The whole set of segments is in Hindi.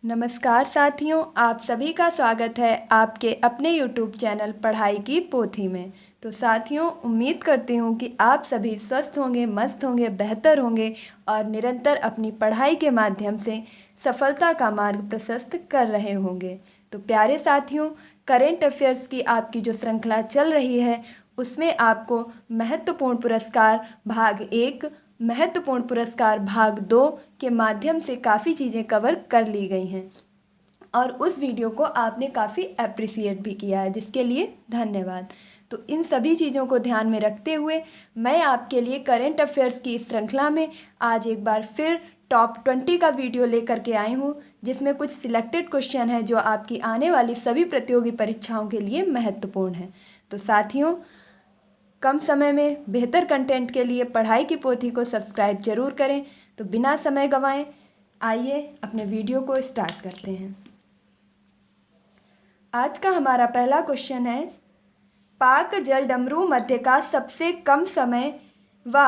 नमस्कार साथियों, आप सभी का स्वागत है आपके अपने YouTube चैनल पढ़ाई की पोथी में। तो साथियों, उम्मीद करती हूँ कि आप सभी स्वस्थ होंगे, मस्त होंगे, बेहतर होंगे और निरंतर अपनी पढ़ाई के माध्यम से सफलता का मार्ग प्रशस्त कर रहे होंगे। तो प्यारे साथियों, करेंट अफेयर्स की आपकी जो श्रृंखला चल रही है उसमें आपको महत्वपूर्ण पुरस्कार भाग 1, महत्वपूर्ण पुरस्कार भाग 2 के माध्यम से काफ़ी चीज़ें कवर कर ली गई हैं और उस वीडियो को आपने काफ़ी अप्रिसिएट भी किया है, जिसके लिए धन्यवाद। तो इन सभी चीज़ों को ध्यान में रखते हुए मैं आपके लिए करेंट अफेयर्स की इस श्रृंखला में आज एक बार फिर टॉप 20 का वीडियो लेकर के आई हूँ, जिसमें कुछ सिलेक्टेड क्वेश्चन है जो आपकी आने वाली सभी प्रतियोगी परीक्षाओं के लिए महत्वपूर्ण है। तो साथियों, कम समय में बेहतर कंटेंट के लिए पढ़ाई की पोथी को सब्सक्राइब जरूर करें। तो बिना समय गंवाए आइए अपने वीडियो को स्टार्ट करते हैं। आज का हमारा पहला क्वेश्चन है, पाक जलडमरू मध्य का सबसे कम समय व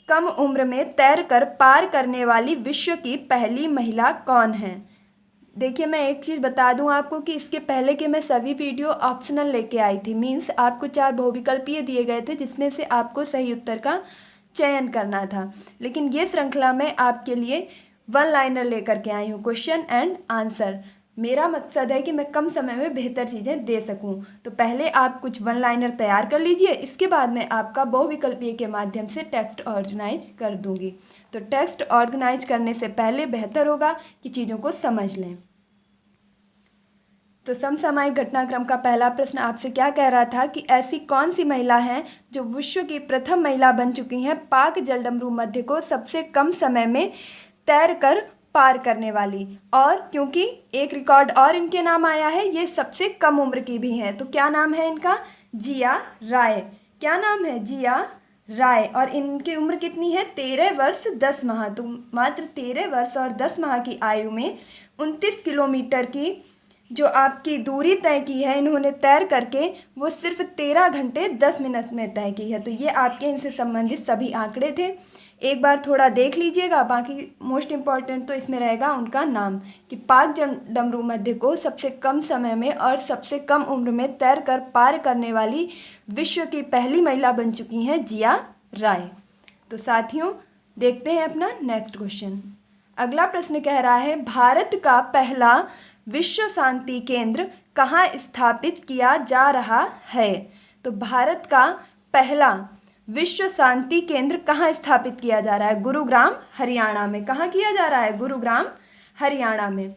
कम उम्र में तैरकर पार करने वाली विश्व की पहली महिला कौन है। देखिए, मैं एक चीज़ बता दूं आपको कि इसके पहले के मैं सभी वीडियो ऑप्शनल लेके आई थी, मीन्स आपको 4 बहुविकल्पीय दिए गए थे जिसमें से आपको सही उत्तर का चयन करना था। लेकिन ये श्रृंखला में आपके लिए वन लाइनर लेकर के आई हूँ, क्वेश्चन एंड आंसर। मेरा मकसद है कि मैं कम समय में बेहतर चीज़ें दे सकूं। तो पहले आप कुछ वन लाइनर तैयार कर लीजिए, इसके बाद मैं आपका बहुविकल्पीय के माध्यम से टेक्स्ट ऑर्गेनाइज कर दूंगी। तो टेक्स्ट ऑर्गेनाइज करने से पहले बेहतर होगा कि चीज़ों को समझ लें। तो समसामयिक घटनाक्रम का पहला प्रश्न आपसे क्या कह रहा था कि ऐसी कौन सी महिला हैं जो विश्व की प्रथम महिला बन चुकी हैं पाक जलडमरू मध्य को सबसे कम समय में तैरकर पार करने वाली। और क्योंकि एक रिकॉर्ड और इनके नाम आया है, ये सबसे कम उम्र की भी हैं। तो क्या नाम है इनका? जिया राय। क्या नाम है? जिया राय। और इनकी उम्र कितनी है? 13 वर्ष 10 माह। तो मात्र 13 वर्ष और 10 माह की आयु में 29 किलोमीटर की जो आपकी दूरी तय की है इन्होंने तैर करके, वो सिर्फ 13 घंटे 10 मिनट में तय की है। तो ये आपके इनसे संबंधित सभी आंकड़े थे, एक बार थोड़ा देख लीजिएगा। बाकी मोस्ट इम्पॉर्टेंट तो इसमें रहेगा उनका नाम कि पाक जलडमरू मध्य को सबसे कम समय में और सबसे कम उम्र में तैर कर पार करने वाली विश्व की पहली महिला बन चुकी हैं जिया राय। तो साथियों, देखते हैं अपना नेक्स्ट क्वेश्चन। अगला प्रश्न कह रहा है, भारत का पहला विश्व शांति केंद्र कहाँ स्थापित किया जा रहा है। तो भारत का पहला विश्व शांति केंद्र कहाँ स्थापित किया जा रहा है? गुरुग्राम, हरियाणा में। कहाँ किया जा रहा है? गुरुग्राम, हरियाणा में।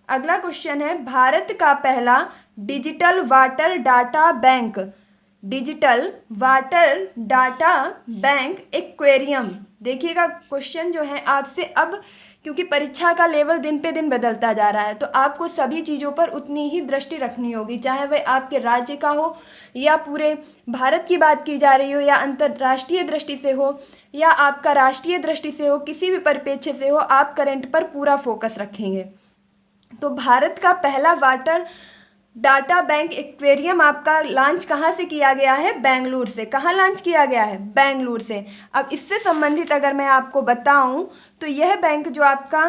अगला क्वेश्चन है, भारत का पहला digital water data bank, digital water data bank aquarium. देखिएगा, क्वेश्चन जो है आपसे अब, क्योंकि परीक्षा का लेवल दिन पे दिन बदलता जा रहा है, तो आपको सभी चीज़ों पर उतनी ही दृष्टि रखनी होगी, चाहे वह आपके राज्य का हो या पूरे भारत की बात की जा रही हो या अंतर्राष्ट्रीय दृष्टि से हो या आपका राष्ट्रीय दृष्टि से हो, किसी भी परिप्रेक्ष्य से हो, आप करंट पर पूरा फोकस रखेंगे। तो भारत का पहला वाटर डाटा बैंक एक्वेरियम आपका लॉन्च कहाँ से किया गया है? बेंगलुरु से। कहाँ लॉन्च किया गया है? बेंगलुरु से। अब इससे संबंधित अगर मैं आपको बताऊं तो यह बैंक जो आपका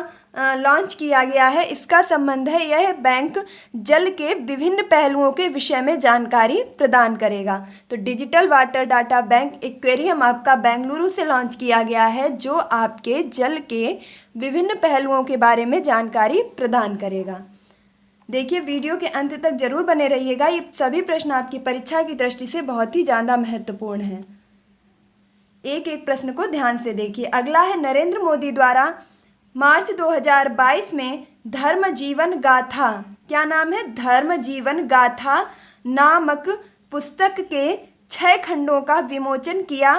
लॉन्च किया गया है, इसका संबंध है, यह बैंक जल के विभिन्न पहलुओं के विषय में जानकारी प्रदान करेगा। तो digital water data bank aquarium आपका बेंगलुरु से लॉन्च किया गया है, जो आपके जल के विभिन्न पहलुओं के बारे में जानकारी प्रदान करेगा। देखिए, वीडियो के अंत तक जरूर बने रहिएगा, ये सभी प्रश्न आपकी परीक्षा की दृष्टि से बहुत ही ज़्यादा महत्वपूर्ण हैं। एक एक प्रश्न को ध्यान से देखिए। अगला है, नरेंद्र मोदी द्वारा मार्च 2022 में धर्म जीवन गाथा, क्या नाम है? धर्म जीवन गाथा नामक पुस्तक के 6 खंडों का विमोचन किया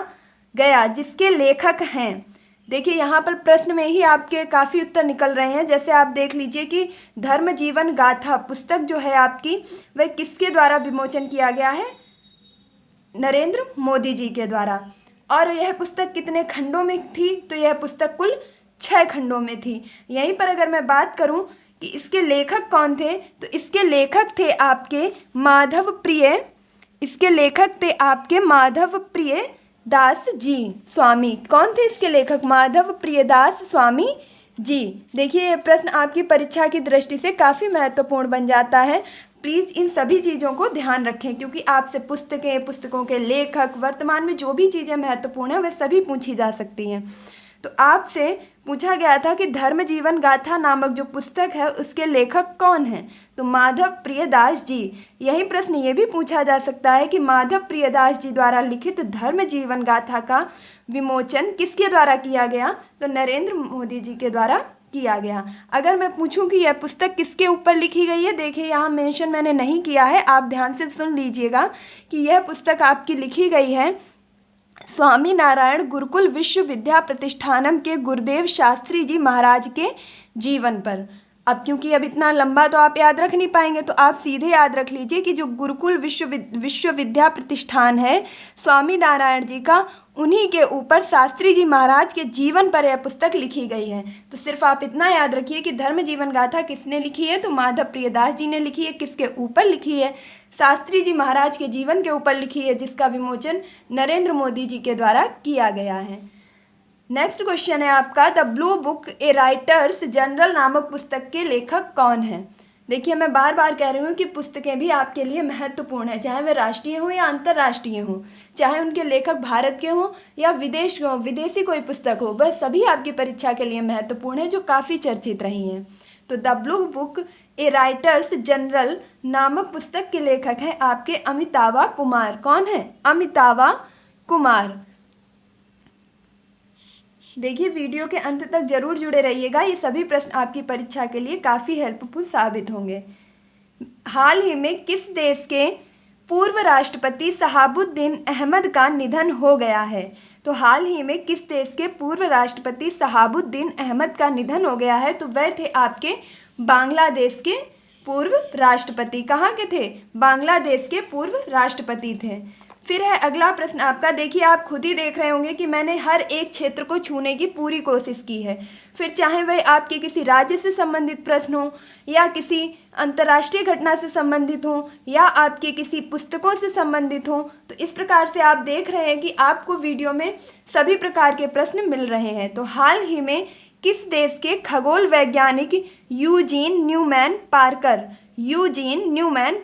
गया, जिसके लेखक हैं। देखिए, यहाँ पर प्रश्न में ही आपके काफ़ी उत्तर निकल रहे हैं। जैसे आप देख लीजिए कि धर्म जीवन गाथा पुस्तक जो है आपकी, वह किसके द्वारा विमोचन किया गया है? नरेंद्र मोदी जी के द्वारा। और यह पुस्तक कितने खंडों में थी? तो यह पुस्तक कुल 6 खंडों में थी। यहीं पर अगर मैं बात करूं कि इसके लेखक कौन थे, तो इसके लेखक थे आपके माधव प्रिय, इसके लेखक थे आपके माधव प्रिय दास जी स्वामी। कौन थे इसके लेखक? माधव प्रियदास स्वामी जी, देखिए ये प्रश्न आपकी परीक्षा की दृष्टि से काफ़ी महत्वपूर्ण बन जाता है। प्लीज़ इन सभी चीज़ों को ध्यान रखें, क्योंकि आपसे पुस्तकें, पुस्तकों के लेखक, वर्तमान में जो भी चीज़ें महत्वपूर्ण हैं, वे सभी पूछी जा सकती हैं। तो आपसे पूछा गया था कि धर्म जीवन गाथा नामक जो पुस्तक है उसके लेखक कौन हैं? तो माधव प्रियदास जी। यही प्रश्न ये भी पूछा जा सकता है कि माधव प्रियदास जी द्वारा लिखित धर्म जीवन गाथा का विमोचन किसके द्वारा किया गया? तो नरेंद्र मोदी जी के द्वारा किया गया। अगर मैं पूछूं कि यह पुस्तक किसके ऊपर लिखी गई है, देखिए यहाँ मेंशन मैंने नहीं किया है, आप ध्यान से सुन लीजिएगा कि यह पुस्तक आपकी लिखी गई है स्वामी नारायण गुरुकुल विश्व विद्या प्रतिष्ठानम के गुरुदेव शास्त्री जी महाराज के जीवन पर। अब क्योंकि अब इतना लंबा तो आप याद रख नहीं पाएंगे, तो आप सीधे याद रख लीजिए कि जो गुरुकुल विश्व विद्या प्रतिष्ठान है स्वामी नारायण जी का, उन्हीं के ऊपर शास्त्री जी महाराज के जीवन पर यह पुस्तक लिखी गई है। तो सिर्फ आप इतना याद रखिए कि धर्म जीवन गाथा किसने लिखी है? तो माधव प्रियदास जी ने लिखी है। किसके ऊपर लिखी है? शास्त्री जी महाराज के जीवन के ऊपर लिखी है, जिसका विमोचन नरेंद्र मोदी जी के द्वारा किया गया है। नेक्स्ट क्वेश्चन है आपका, the blue book A writers general नामक पुस्तक के लेखक कौन हैं? देखिए मैं बार बार कह रही हूँ कि पुस्तकें भी आपके लिए महत्वपूर्ण है, चाहे वे राष्ट्रीय हों या अंतर्राष्ट्रीय हों, चाहे उनके लेखक भारत के हों या विदेश हों, विदेशी कोई पुस्तक हो, वह सभी आपकी परीक्षा के लिए महत्वपूर्ण है, जो काफ़ी चर्चित रही हैं। तो the blue book A writers general नामक पुस्तक के लेखक हैं आपके अमितावा कुमार। कौन है? अमितावा कुमार। देखिए वीडियो के अंत तक जरूर जुड़े रहिएगा, ये सभी प्रश्न आपकी परीक्षा के लिए काफ़ी हेल्पफुल साबित होंगे। हाल ही में किस देश के पूर्व राष्ट्रपति शहाबुद्दीन अहमद का निधन हो गया है? तो हाल ही में किस देश के पूर्व राष्ट्रपति शहाबुद्दीन अहमद का निधन हो गया है? तो वह थे आपके बांग्लादेश के पूर्व राष्ट्रपति। कहाँ के थे? बांग्लादेश के पूर्व राष्ट्रपति थे। फिर है अगला प्रश्न आपका। देखिए आप खुद ही देख रहे होंगे कि मैंने हर एक क्षेत्र को छूने की पूरी कोशिश की है, फिर चाहे वह आपके किसी राज्य से संबंधित प्रश्न हो या किसी अंतर्राष्ट्रीय घटना से संबंधित हो या आपके किसी पुस्तकों से संबंधित हो। तो इस प्रकार से आप देख रहे हैं कि आपको वीडियो में सभी प्रकार के प्रश्न मिल रहे हैं। तो हाल ही में किस देश के खगोल वैज्ञानिक यूजीन न्यूमैन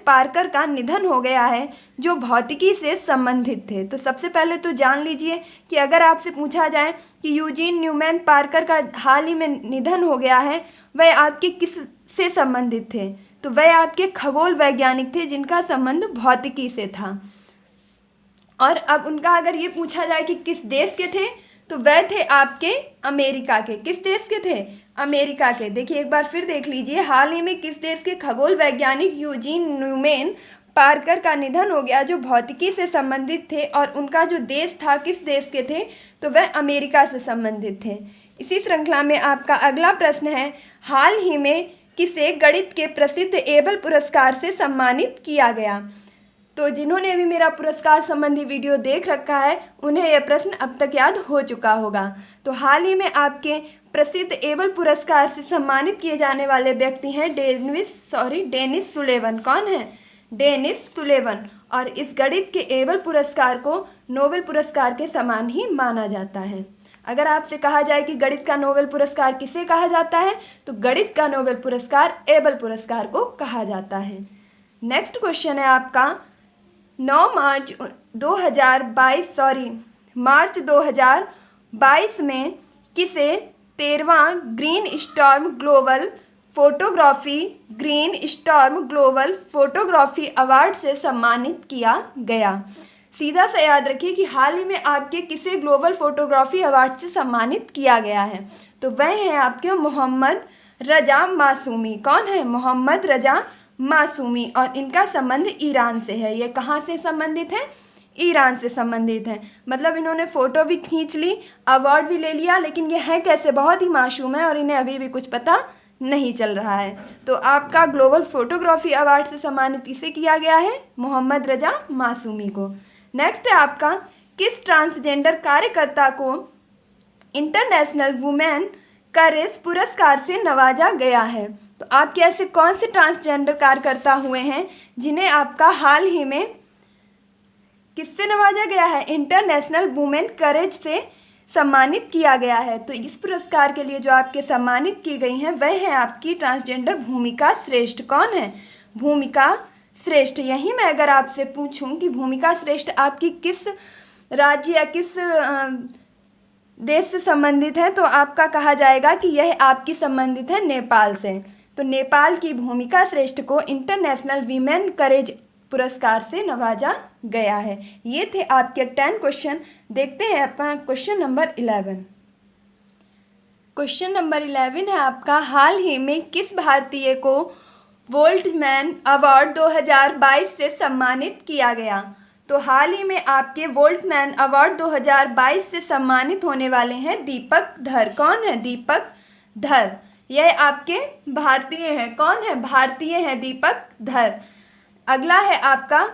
पार्कर का निधन हो गया है, जो भौतिकी से संबंधित थे? तो सबसे पहले तो जान लीजिए कि अगर आपसे पूछा जाए कि यूजीन न्यूमैन पार्कर का हाल ही में निधन हो गया है, वह आपके किस से संबंधित थे? तो वह आपके खगोल वैज्ञानिक थे, जिनका संबंध भौतिकी से था। और अब उनका अगर ये पूछा जाए कि किस देश के थे, तो वह थे आपके अमेरिका के। किस देश के थे? अमेरिका के। देखिए एक बार फिर देख लीजिए, हाल ही में किस देश के खगोल वैज्ञानिक यूजीन न्यूमैन पार्कर का निधन हो गया, जो भौतिकी से संबंधित थे, और उनका जो देश था किस देश के थे? तो वह अमेरिका से संबंधित थे। इसी श्रृंखला में आपका अगला प्रश्न है, हाल ही में किसे गणित के प्रसिद्ध एबल पुरस्कार से सम्मानित किया गया? तो जिन्होंने भी मेरा पुरस्कार संबंधी वीडियो देख रखा है, उन्हें यह प्रश्न अब तक याद हो चुका होगा। तो हाल ही में आपके प्रसिद्ध एबल पुरस्कार से सम्मानित किए जाने वाले व्यक्ति हैं डेनिस सुलेवन। कौन है? Dennis Sullivan. और इस गणित के एबल पुरस्कार को नोबेल पुरस्कार के समान ही माना जाता है। अगर आपसे कहा जाए कि गणित का नोबेल पुरस्कार किसे कहा जाता है, तो गणित का नोबेल पुरस्कार एबल पुरस्कार को कहा जाता है। नेक्स्ट क्वेश्चन है आपका, मार्च 2022 में किसे 13वां Green Storm Global Photography Award से सम्मानित किया गया? सीधा सा याद रखिए कि हाल ही में आपके किसे ग्लोबल फोटोग्राफी अवार्ड से सम्मानित किया गया है? तो वह हैं आपके मोहम्मद रजा मासूमी। कौन है? मोहम्मद रजा मासूमी। और इनका संबंध ईरान से है। ये कहाँ से संबंधित है? ईरान से संबंधित है। मतलब इन्होंने फ़ोटो भी खींच ली, अवार्ड भी ले लिया, लेकिन ये है कैसे? बहुत ही मासूम है और इन्हें अभी भी कुछ पता नहीं चल रहा है। तो आपका ग्लोबल फोटोग्राफी अवार्ड से सम्मानित किसे किया गया है? मोहम्मद रजा मासूमी को। नेक्स्ट है आपका, किस ट्रांसजेंडर कार्यकर्ता को इंटरनेशनल वुमेन करेज पुरस्कार से नवाजा गया है? तो आपके ऐसे कौन से ट्रांसजेंडर कार्यकर्ता हुए हैं जिन्हें आपका हाल ही में किससे नवाजा गया है? इंटरनेशनल वुमेन करेज से सम्मानित किया गया है। तो इस पुरस्कार के लिए जो आपके सम्मानित की गई हैं वह है आपकी ट्रांसजेंडर भूमिका श्रेष्ठ। कौन है? भूमिका श्रेष्ठ। यही मैं अगर आपसे पूछूं कि भूमिका श्रेष्ठ आपकी किस राज्य या किस देश से संबंधित है, तो आपका कहा जाएगा कि यह आपकी संबंधित है नेपाल से। तो नेपाल की भूमिका श्रेष्ठ को इंटरनेशनल वीमेन करेज पुरस्कार से नवाजा गया है। ये थे आपके 10 क्वेश्चन। देखते हैं अपना क्वेश्चन नंबर 11। क्वेश्चन नंबर 11 है आपका, हाल ही में किस भारतीय को वोल्टमैन अवार्ड 2022 से सम्मानित किया गया? तो हाल ही में आपके वोल्टमैन अवार्ड 2022 से सम्मानित होने वाले हैं दीपक धर। कौन है? दीपक धर। यह आपके भारतीय हैं। कौन है? भारतीय है दीपक धर। अगला है आपका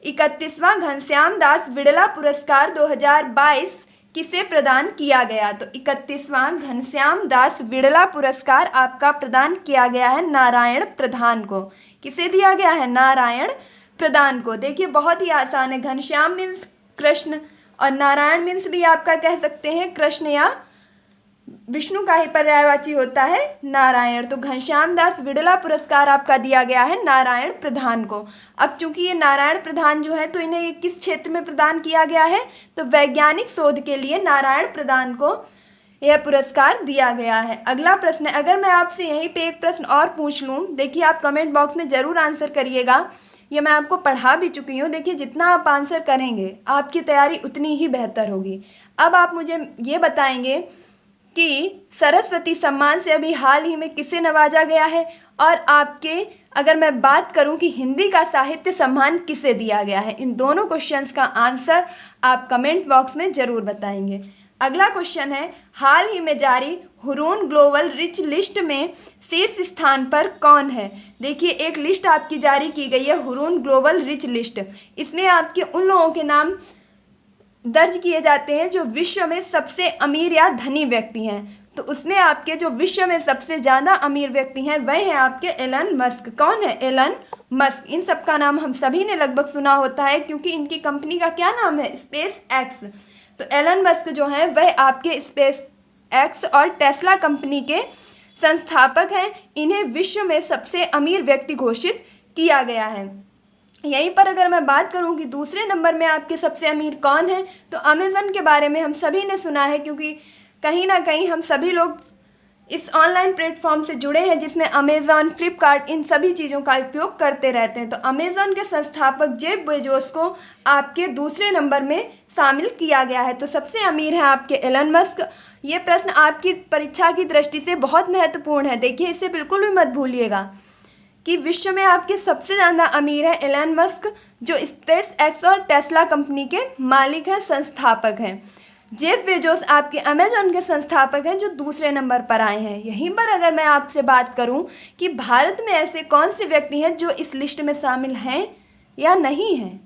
31वां घनश्याम दास बिड़ला पुरस्कार 2022 किसे प्रदान किया गया? तो 31वां घनश्याम दास बिड़ला पुरस्कार आपका प्रदान किया गया है नारायण प्रधान को। किसे दिया गया है? नारायण प्रधान को। देखिए बहुत ही आसान है। घनश्याम मीन्स कृष्ण और नारायण मीन्स भी आपका कह सकते हैं कृष्ण या विष्णु का ही पर्यायवाची होता है नारायण। तो घनश्याम दास बिड़ला पुरस्कार आपका दिया गया है नारायण प्रधान को। अब चूंकि ये नारायण प्रधान जो है, तो इन्हें ये किस क्षेत्र में प्रदान किया गया है? तो वैज्ञानिक शोध के लिए नारायण प्रधान को यह पुरस्कार दिया गया है। अगला प्रश्न है, अगर मैं आपसे यहीं पे एक प्रश्न और पूछ लूँ, देखिए आप कमेंट बॉक्स में ज़रूर आंसर करिएगा। ये मैं आपको पढ़ा भी चुकी हूँ। देखिए जितना आप आंसर करेंगे आपकी तैयारी उतनी ही बेहतर होगी। अब आप मुझे ये बताएंगे कि सरस्वती सम्मान से अभी हाल ही में किसे नवाजा गया है, और आपके अगर मैं बात करूं कि हिंदी का साहित्य सम्मान किसे दिया गया है। इन दोनों क्वेश्चंस का आंसर आप कमेंट बॉक्स में ज़रूर बताएंगे। अगला क्वेश्चन है, हाल ही में जारी हुरून ग्लोबल रिच लिस्ट में शीर्ष स्थान पर कौन है? देखिए एक लिस्ट आपकी जारी की गई है हुरून ग्लोबल रिच लिस्ट। इसमें आपके उन लोगों के नाम दर्ज किए जाते हैं जो विश्व में सबसे अमीर या धनी व्यक्ति हैं। तो उसमें आपके जो विश्व में सबसे ज़्यादा अमीर व्यक्ति हैं वह हैं आपके एलन मस्क। कौन है? Elon Musk. इन सब का नाम हम सभी ने लगभग सुना होता है क्योंकि इनकी कंपनी का क्या नाम है? Space x. तो एलन मस्क जो हैं वह आपके स्पेस एक्स और टेस्ला कंपनी के संस्थापक हैं। इन्हें विश्व में सबसे अमीर व्यक्ति घोषित किया गया है। यहीं पर अगर मैं बात करूं कि दूसरे नंबर में आपके सबसे अमीर कौन है, तो अमेज़न के बारे में हम सभी ने सुना है क्योंकि कहीं ना कहीं हम सभी लोग इस ऑनलाइन प्लेटफॉर्म से जुड़े हैं जिसमें अमेज़न, फ्लिपकार्ट इन सभी चीज़ों का उपयोग करते रहते हैं। तो अमेज़न के संस्थापक जेफ बेजोस को आपके दूसरे नंबर में शामिल किया गया है। तो सबसे अमीर हैं आपके एलन मस्क। ये प्रश्न आपकी परीक्षा की दृष्टि से बहुत महत्वपूर्ण है। देखिए इसे बिल्कुल भी मत भूलिएगा कि विश्व में आपके सबसे ज़्यादा अमीर हैं एलन मस्क, जो स्पेस एक्स और टेस्ला कंपनी के मालिक हैं, संस्थापक हैं। जेफ बेजोस आपके अमेजॉन के संस्थापक हैं जो दूसरे नंबर पर आए हैं। यहीं पर अगर मैं आपसे बात करूं कि भारत में ऐसे कौन से व्यक्ति हैं जो इस लिस्ट में शामिल हैं या नहीं हैं,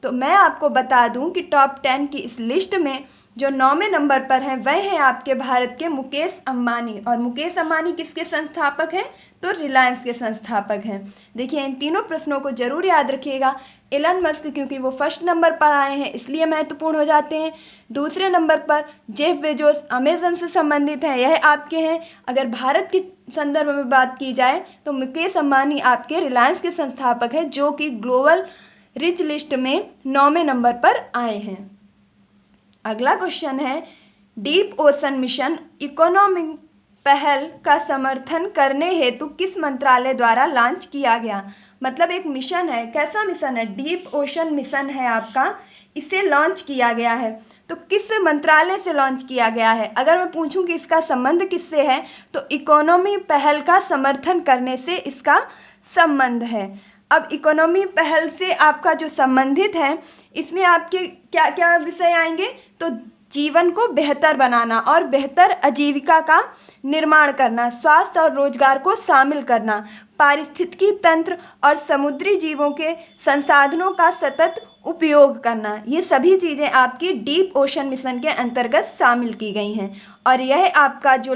तो मैं आपको बता दूं कि टॉप 10 की इस लिस्ट में जो 9वें नंबर पर हैं वह हैं आपके भारत के मुकेश अंबानी। और मुकेश अंबानी किसके संस्थापक हैं? तो रिलायंस के संस्थापक हैं। देखिए इन तीनों प्रश्नों को जरूर याद रखिएगा। एलन मस्क क्योंकि वो फर्स्ट नंबर पर आए हैं इसलिए महत्वपूर्ण हो जाते हैं। दूसरे नंबर पर जेफ बेजोस अमेजन से संबंधित हैं, यह आपके हैं। अगर भारत के संदर्भ में बात की जाए तो मुकेश अंबानी आपके रिलायंस के संस्थापक हैं जो कि ग्लोबल रिच लिस्ट में 9वें नंबर पर आए हैं। अगला क्वेश्चन है, डीप ओशन मिशन इकोनॉमिक पहल का समर्थन करने हेतु किस मंत्रालय द्वारा लॉन्च किया गया? मतलब एक मिशन है। कैसा मिशन है? डीप ओशन मिशन है आपका। इसे लॉन्च किया गया है। तो किस मंत्रालय से लॉन्च किया गया है? अगर मैं पूछूं कि इसका संबंध किससे है, तो इकोनॉमी पहल का समर्थन करने से इसका संबंध है। अब इकोनॉमी पहल से आपका जो संबंधित है, इसमें आपके क्या क्या विषय आएंगे? तो जीवन को बेहतर बनाना और बेहतर आजीविका का निर्माण करना, स्वास्थ्य और रोजगार को शामिल करना, पारिस्थितिकी तंत्र और समुद्री जीवों के संसाधनों का सतत उपयोग करना, ये सभी चीज़ें आपकी डीप ओशन मिशन के अंतर्गत शामिल की गई हैं। और यह आपका जो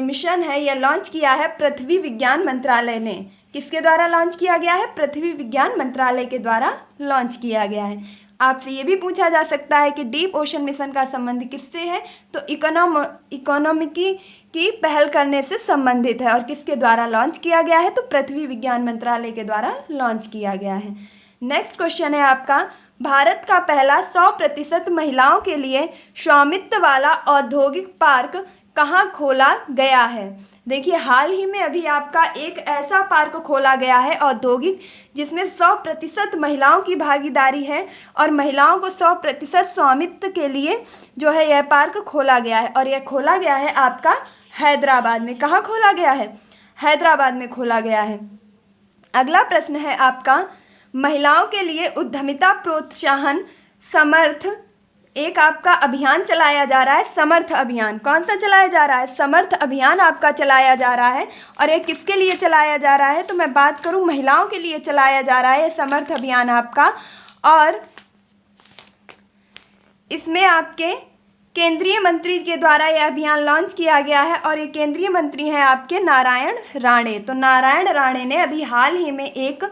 मिशन है, यह लॉन्च किया है पृथ्वी विज्ञान मंत्रालय ने। किसके द्वारा लॉन्च किया गया है? पृथ्वी विज्ञान मंत्रालय के द्वारा लॉन्च किया गया है। आपसे ये भी पूछा जा सकता है कि डीप ओशन मिशन का संबंध किससे है, तो इकोनॉमिकी की पहल करने से संबंधित है। और किसके द्वारा लॉन्च किया गया है, तो पृथ्वी विज्ञान मंत्रालय के द्वारा लॉन्च किया गया है। नेक्स्ट क्वेश्चन है आपका, भारत का पहला 100% महिलाओं के लिए स्वामित्व वाला औद्योगिक पार्क कहाँ खोला गया है। देखिए हाल ही में अभी आपका एक ऐसा पार्क खोला गया है औद्योगिक, जिसमें 100% महिलाओं की भागीदारी है और महिलाओं को 100% स्वामित्व के लिए जो है यह पार्क खोला गया है। और यह खोला गया है आपका हैदराबाद में। कहाँ खोला गया है, हैदराबाद में खोला गया है। अगला प्रश्न है आपका, महिलाओं के लिए उद्यमिता प्रोत्साहन समर्थ एक आपका अभियान चलाया जा रहा है, समर्थ अभियान। कौन सा चलाया जा रहा है, समर्थ अभियान आपका चलाया जा रहा है। और ये किसके लिए चलाया जा रहा है, तो मैं बात करूं महिलाओं के लिए चलाया जा रहा है समर्थ अभियान आपका। और इसमें आपके केंद्रीय मंत्री के द्वारा यह अभियान लॉन्च किया गया है और ये केंद्रीय मंत्री हैं आपके नारायण राणे। तो नारायण राणे ने अभी हाल ही में एक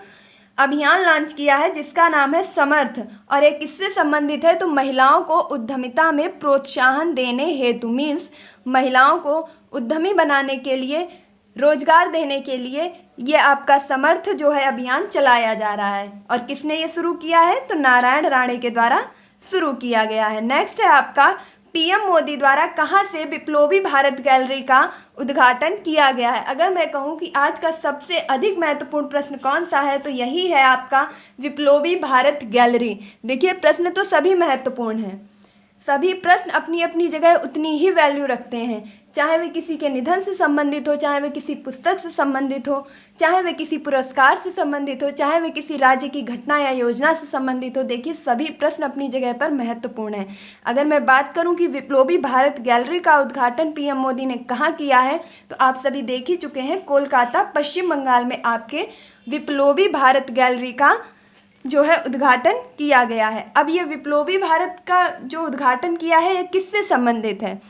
अभियान लॉन्च किया है जिसका नाम है समर्थ। और ये किससे संबंधित है, तो महिलाओं को उद्यमिता में प्रोत्साहन देने हेतु, मीन्स महिलाओं को उद्यमी बनाने के लिए, रोजगार देने के लिए ये आपका समर्थ जो है अभियान चलाया जा रहा है। और किसने ये शुरू किया है, तो नारायण राणे के द्वारा शुरू किया गया है। नेक्स्ट है आपका, पीएम मोदी द्वारा कहाँ से विप्लवी भारत गैलरी का उद्घाटन किया गया है। अगर मैं कहूँ कि आज का सबसे अधिक महत्वपूर्ण प्रश्न कौन सा है, तो यही है आपका विप्लवी भारत गैलरी। देखिए प्रश्न तो सभी महत्वपूर्ण हैं, सभी प्रश्न अपनी अपनी जगह उतनी ही वैल्यू रखते हैं, चाहे वे किसी के निधन से संबंधित हो, चाहे वे किसी पुस्तक से संबंधित हो, चाहे वे किसी पुरस्कार से संबंधित हो, चाहे वे किसी राज्य की घटना या योजना से संबंधित हो। देखिए सभी प्रश्न अपनी जगह पर महत्वपूर्ण हैं। अगर मैं बात करूं कि विप्लवी भारत गैलरी का उद्घाटन पीएम मोदी ने कहाँ किया है, तो आप सभी देख ही चुके हैं, कोलकाता पश्चिम बंगाल में आपके विप्लवी भारत गैलरी का जो है उद्घाटन किया गया है। अब ये विप्लवी भारत का जो उद्घाटन किया है ये किससे संबंधित है,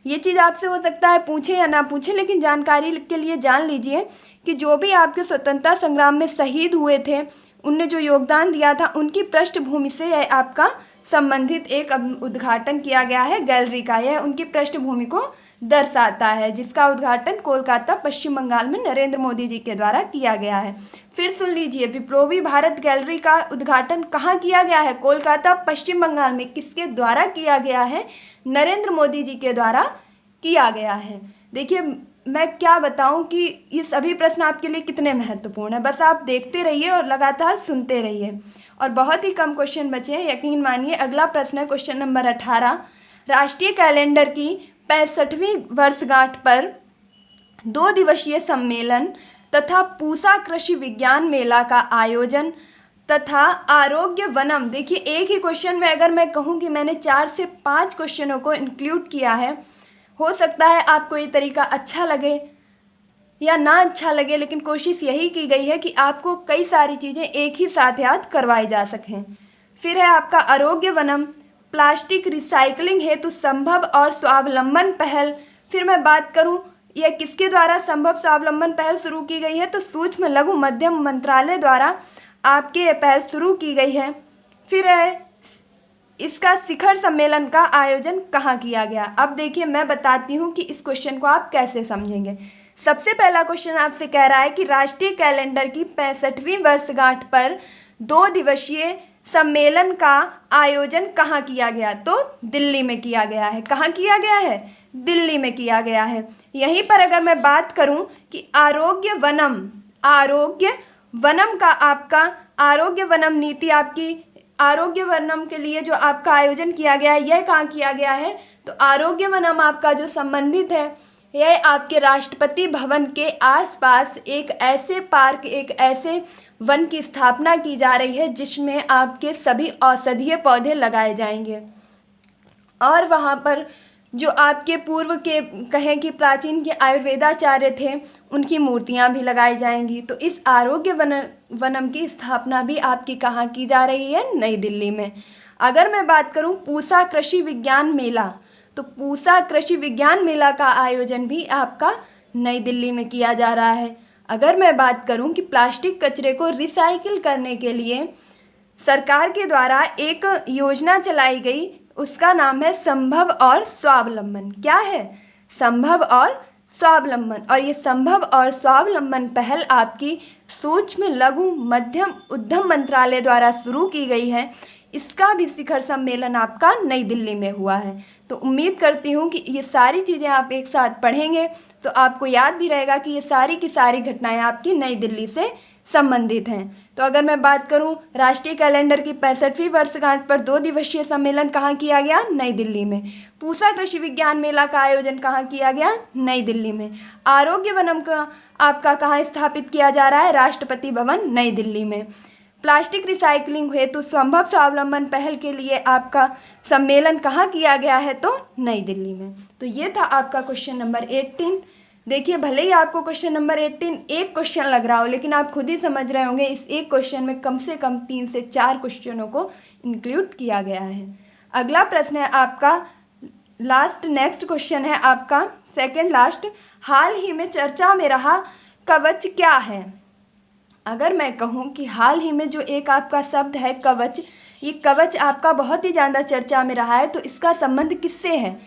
ये चीज़ आपसे हो सकता है पूछे या ना पूछे, लेकिन जानकारी के लिए जान लीजिए कि जो भी आपके स्वतंत्रता संग्राम में शहीद हुए थे, उनने जो योगदान दिया था, उनकी पृष्ठभूमि से यह आपका संबंधित एक उद्घाटन किया गया है गैलरी का। यह उनकी पृष्ठभूमि को दर्शाता है, जिसका उद्घाटन कोलकाता पश्चिम बंगाल में नरेंद्र मोदी जी के द्वारा किया गया है। फिर सुन लीजिए, विप्लवी भारत गैलरी का उद्घाटन कहाँ किया गया है, कोलकाता पश्चिम बंगाल में। किसके द्वारा किया गया है, नरेंद्र मोदी जी के द्वारा किया गया है। देखिए मैं क्या बताऊं कि ये सभी प्रश्न आपके लिए कितने महत्वपूर्ण हैं, बस आप देखते रहिए और लगातार सुनते रहिए। और बहुत ही कम क्वेश्चन बचे हैं, यकीन मानिए। अगला प्रश्न है क्वेश्चन नंबर 18, राष्ट्रीय कैलेंडर की 65वीं वर्षगांठ पर 2 दिवसीय सम्मेलन तथा पूसा कृषि विज्ञान मेला का आयोजन तथा आरोग्य वनम। देखिए एक ही क्वेश्चन में अगर मैं कहूँ कि मैंने 4 से 5 क्वेश्चनों को इंक्लूड किया है, हो सकता है आपको ये तरीका अच्छा लगे या ना अच्छा लगे, लेकिन कोशिश यही की गई है कि आपको कई सारी चीज़ें एक ही साथ याद करवाई जा सकें। फिर है आपका आरोग्य वनम, प्लास्टिक रिसाइकलिंग हेतु संभव और स्वावलंबन पहल। फिर मैं बात करूं यह किसके द्वारा संभव स्वावलंबन पहल शुरू की गई है, तो सूक्ष्म लघु मध्यम मंत्रालय द्वारा आपके ये पहल शुरू की गई है। फिर है इसका शिखर सम्मेलन का आयोजन कहाँ किया गया। अब देखिए मैं बताती हूँ कि इस क्वेश्चन को आप कैसे समझेंगे। सबसे पहला क्वेश्चन आपसे कह रहा है कि राष्ट्रीय कैलेंडर की 65वीं वर्षगांठ पर 2 दिवसीय सम्मेलन का आयोजन कहाँ किया गया, तो दिल्ली में किया गया है। कहाँ किया गया है, दिल्ली में किया गया है। यहीं पर अगर मैं बात करूं कि आरोग्य वनम का आपका आरोग्य वनम नीति, आपकी आरोग्य वनम के लिए जो आपका आयोजन किया गया है, यह कहाँ किया गया है, तो आरोग्य वनम आपका जो संबंधित है यह आपके राष्ट्रपति भवन के आसपास एक ऐसे पार्क, एक ऐसे वन की स्थापना की जा रही है जिसमें आपके सभी औषधीय पौधे लगाए जाएंगे। और वहाँ पर जो आपके पूर्व के कहें कि प्राचीन के आयुर्वेदाचार्य थे, उनकी मूर्तियाँ भी लगाई जाएंगी। तो इस आरोग्य वनम की स्थापना भी आपकी कहाँ की जा रही है, नई दिल्ली में। अगर मैं बात करूँ पूसा कृषि विज्ञान मेला, तो पूसा कृषि विज्ञान मेला का आयोजन भी आपका नई दिल्ली में किया जा रहा है। अगर मैं बात करूं कि प्लास्टिक कचरे को रिसाइकिल करने के लिए सरकार के द्वारा एक योजना चलाई गई, उसका नाम है संभव और स्वावलंबन। क्या है? संभव और स्वावलंबन। और ये संभव और स्वावलंबन पहल आपकी सूक्ष्म लघु मध्यम उद्यम मंत्रालय द्वारा शुरू की गई है। इसका भी शिखर सम्मेलन आपका नई दिल्ली में हुआ है। तो उम्मीद करती हूँ कि ये सारी चीज़ें आप एक साथ पढ़ेंगे तो आपको याद भी रहेगा कि ये सारी की सारी घटनाएं आपकी नई दिल्ली से संबंधित हैं। तो अगर मैं बात करूं, राष्ट्रीय कैलेंडर की 65वीं वर्षगांठ पर 2 दिवसीय सम्मेलन कहाँ किया गया? नई दिल्ली में। पूसा कृषि विज्ञान मेला का आयोजन कहाँ किया गया? नई दिल्ली में। आरोग्य वनम का आपका कहाँ स्थापित किया जा रहा है? राष्ट्रपति भवन, नई दिल्ली में। प्लास्टिक रिसाइकलिंग हेतु संभव स्वावलंबन पहल के लिए आपका सम्मेलन कहाँ किया गया है? तो नई दिल्ली में। तो ये था आपका क्वेश्चन नंबर 18। देखिए, भले ही आपको क्वेश्चन नंबर 18 एक क्वेश्चन लग रहा हो, लेकिन आप खुद ही समझ रहे होंगे इस एक क्वेश्चन में कम से कम 3 से 4 क्वेश्चनों को इंक्लूड किया गया है। अगला प्रश्न है आपका नेक्स्ट क्वेश्चन है आपका सेकंड लास्ट। हाल ही में चर्चा में रहा कवच क्या है? अगर मैं कहूँ कि हाल ही में जो एक आपका शब्द है कवच, ये कवच आपका बहुत ही ज़्यादा चर्चा में रहा है, तो इसका संबंध किससे है?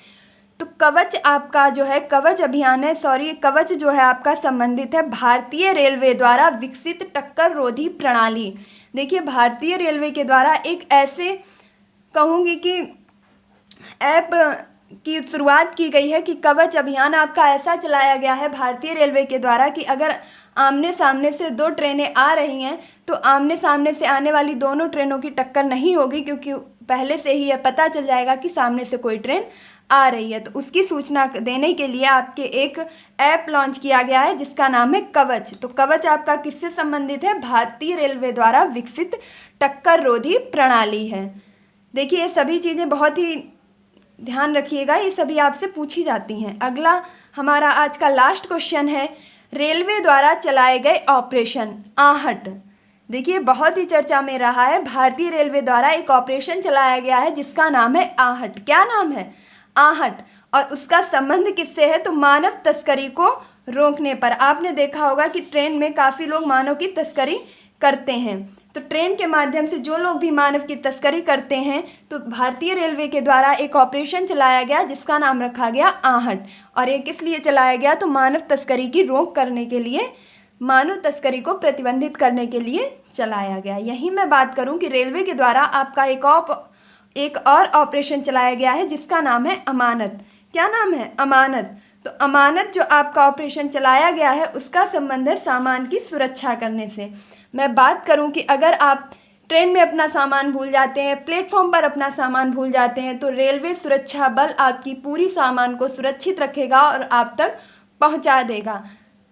तो कवच आपका जो है कवच अभियान है, कवच जो है आपका संबंधित है भारतीय रेलवे द्वारा विकसित टक्कर रोधी प्रणाली। देखिए, भारतीय रेलवे के द्वारा एक ऐसे कहूँगी कि ऐप की शुरुआत की गई है कि कवच अभियान आपका ऐसा चलाया गया है भारतीय रेलवे के द्वारा कि अगर आमने सामने से 2 ट्रेनें आ रही हैं तो आमने सामने से आने वाली दोनों ट्रेनों की टक्कर नहीं होगी, क्योंकि पहले से ही यह पता चल जाएगा कि सामने से कोई ट्रेन आ रही है। तो उसकी सूचना देने के लिए आपके एक ऐप लॉन्च किया गया है जिसका नाम है कवच। तो कवच आपका किससे संबंधित है? भारतीय रेलवे द्वारा विकसित टक्कर रोधी प्रणाली है। देखिए, ये सभी चीज़ें बहुत ही ध्यान रखिएगा, ये सभी आपसे पूछी जाती हैं। अगला हमारा आज का लास्ट क्वेश्चन है रेलवे द्वारा चलाए गए ऑपरेशन आहट। देखिए, बहुत ही चर्चा में रहा है, भारतीय रेलवे द्वारा एक ऑपरेशन चलाया गया है जिसका नाम है आहट। क्या नाम है? आहट। और उसका संबंध किससे है? तो मानव तस्करी को रोकने पर। आपने देखा होगा कि ट्रेन में काफ़ी लोग मानव की तस्करी करते हैं, तो ट्रेन के माध्यम से जो लोग भी मानव की तस्करी करते हैं, तो भारतीय रेलवे के द्वारा एक ऑपरेशन चलाया गया जिसका नाम रखा गया आहट। और ये किस लिए चलाया गया? तो मानव तस्करी की रोक करने के लिए, मानव तस्करी को प्रतिबंधित करने के लिए चलाया गया। यही मैं बात करूं कि रेलवे के द्वारा आपका एक और ऑपरेशन चलाया गया है जिसका नाम है अमानत। क्या नाम है? अमानत। तो अमानत जो आपका ऑपरेशन चलाया गया है उसका संबंध है सामान की सुरक्षा करने से। मैं बात करूं कि अगर आप ट्रेन में अपना सामान भूल जाते हैं, प्लेटफॉर्म पर अपना सामान भूल जाते हैं, तो रेलवे सुरक्षा बल आपकी पूरी सामान को सुरक्षित रखेगा और आप तक पहुंचा देगा।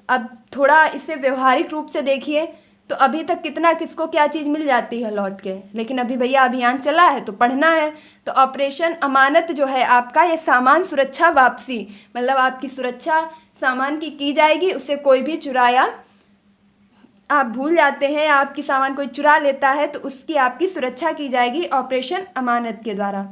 अब थोड़ा इसे व्यवहारिक रूप से देखिए, तो अभी तक कितना किसको क्या चीज़ मिल जाती है लौट के, लेकिन अभी भैया अभियान चला है तो पढ़ना है। तो ऑपरेशन अमानत जो है आपका, ये सामान सुरक्षा वापसी, मतलब आपकी सुरक्षा सामान की जाएगी, उसे कोई भी चुराया, आप भूल जाते हैं, आपकी सामान कोई चुरा लेता है तो उसकी आपकी सुरक्षा की जाएगी ऑपरेशन अमानत के द्वारा।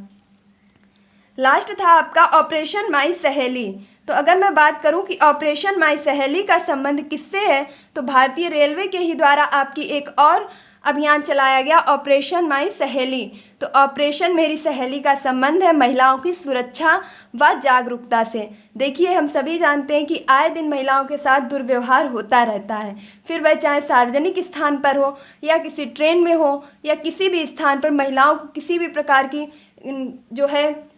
लास्ट था आपका ऑपरेशन माई सहेली। तो अगर मैं बात करूं कि ऑपरेशन माई सहेली का संबंध किससे है, तो भारतीय रेलवे के ही द्वारा आपकी एक और अभियान चलाया गया ऑपरेशन माई सहेली। तो ऑपरेशन मेरी सहेली का संबंध है महिलाओं की सुरक्षा व जागरूकता से। देखिए, हम सभी जानते हैं कि आए दिन महिलाओं के साथ दुर्व्यवहार होता रहता है, फिर वह चाहे सार्वजनिक स्थान पर हो या किसी ट्रेन में हो या किसी भी स्थान पर महिलाओं को किसी भी प्रकार की जो है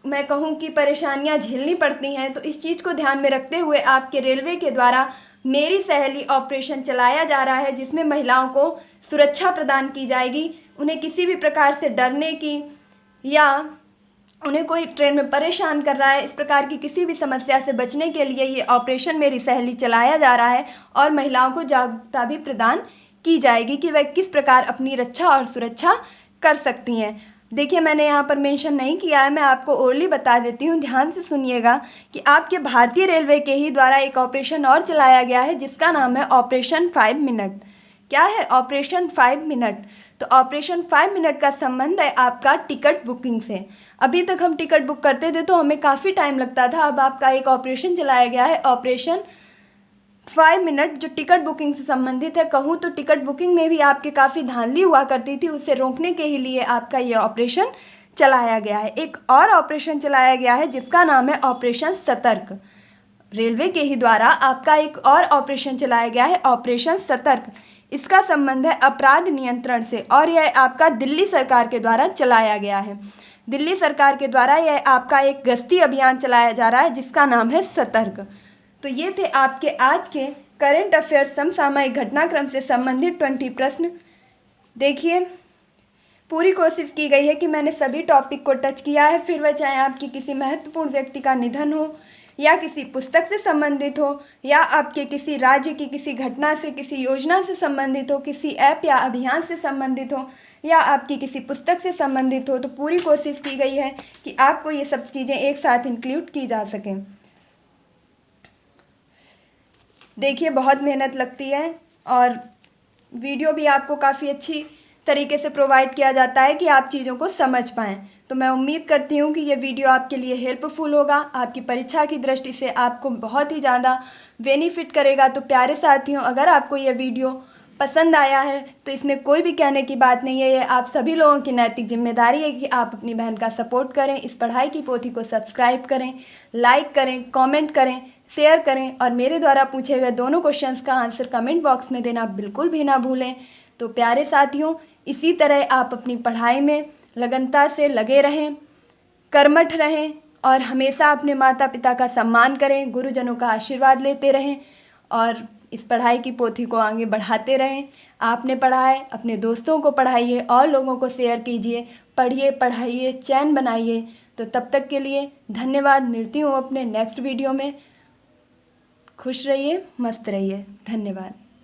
मैं कहूँ कि परेशानियाँ झेलनी पड़ती हैं। तो इस चीज़ को ध्यान में रखते हुए आपके रेलवे के द्वारा मेरी सहेली ऑपरेशन चलाया जा रहा है, जिसमें महिलाओं को सुरक्षा प्रदान की जाएगी। उन्हें किसी भी प्रकार से डरने की या उन्हें कोई ट्रेन में परेशान कर रहा है, इस प्रकार की किसी भी समस्या से बचने के लिए ये ऑपरेशन मेरी सहेली चलाया जा रहा है। और महिलाओं को जागरूकता भी प्रदान की जाएगी कि वह किस प्रकार अपनी रक्षा और सुरक्षा कर सकती हैं। देखिए, मैंने यहाँ पर मेंशन नहीं किया है, मैं आपको ओरली बता देती हूँ, ध्यान से सुनिएगा कि आपके भारतीय रेलवे के ही द्वारा एक ऑपरेशन और चलाया गया है जिसका नाम है ऑपरेशन 5 मिनट। क्या है? Operation 5 minute. तो ऑपरेशन 5 मिनट का संबंध है आपका टिकट बुकिंग से। अभी तक हम टिकट बुक करते थे तो हमें काफ़ी टाइम लगता था, अब आपका एक ऑपरेशन चलाया गया है ऑपरेशन 5 मिनट जो टिकट बुकिंग से संबंधित है, कहूँ तो टिकट बुकिंग में भी आपके काफ़ी धांधली हुआ करती थी, उसे रोकने के ही लिए आपका ये ऑपरेशन चलाया गया है। एक और ऑपरेशन चलाया गया है जिसका नाम है ऑपरेशन सतर्क। रेलवे के ही द्वारा आपका एक और ऑपरेशन चलाया गया है, ऑपरेशन सतर्क। इसका संबंध है अपराध नियंत्रण से और यह आपका दिल्ली सरकार के द्वारा चलाया गया है। दिल्ली सरकार के द्वारा यह आपका एक गश्ती अभियान चलाया जा रहा है जिसका नाम है सतर्क। तो ये थे आपके आज के करंट अफेयर्स समसामयिक घटनाक्रम से संबंधित 20 प्रश्न। देखिए, पूरी कोशिश की गई है कि मैंने सभी टॉपिक को टच किया है, फिर वह चाहे आपकी किसी महत्वपूर्ण व्यक्ति का निधन हो, या किसी पुस्तक से संबंधित हो, या आपके किसी राज्य की किसी घटना से, किसी योजना से संबंधित हो, किसी ऐप या अभियान से संबंधित हो, या आपकी किसी पुस्तक से संबंधित हो। तो पूरी कोशिश की गई है कि आपको ये सब चीज़ें एक साथ इंक्लूड की जा सकें। देखिए, बहुत मेहनत लगती है और वीडियो भी आपको काफ़ी अच्छी तरीके से प्रोवाइड किया जाता है कि आप चीज़ों को समझ पाएँ। तो मैं उम्मीद करती हूँ कि ये वीडियो आपके लिए हेल्पफुल होगा, आपकी परीक्षा की दृष्टि से आपको बहुत ही ज़्यादा बेनिफिट करेगा। तो प्यारे साथियों, अगर आपको ये वीडियो पसंद आया है तो इसमें कोई भी कहने की बात नहीं है, ये आप सभी लोगों की नैतिक जिम्मेदारी है कि आप अपनी बहन का सपोर्ट करें, इस पढ़ाई की पोथी को सब्सक्राइब करें, लाइक करें, कमेंट करें, शेयर करें और मेरे द्वारा पूछे गए दोनों क्वेश्चंस का आंसर कमेंट बॉक्स में देना बिल्कुल भी ना भूलें। तो प्यारे साथियों, इसी तरह आप अपनी पढ़ाई में लगनता से लगे रहें, कर्मठ रहें और हमेशा अपने माता पिता का सम्मान करें, गुरुजनों का आशीर्वाद लेते रहें और इस पढ़ाई की पोथी को आगे बढ़ाते रहें। आपने पढ़ा है, अपने दोस्तों को पढ़ाइए और लोगों को शेयर कीजिए, पढ़िए, पढ़ाइए, चैन बनाइए। तो तब तक के लिए धन्यवाद। मिलती हूँ अपने नेक्स्ट वीडियो में। खुश रहिए, मस्त रहिए। धन्यवाद।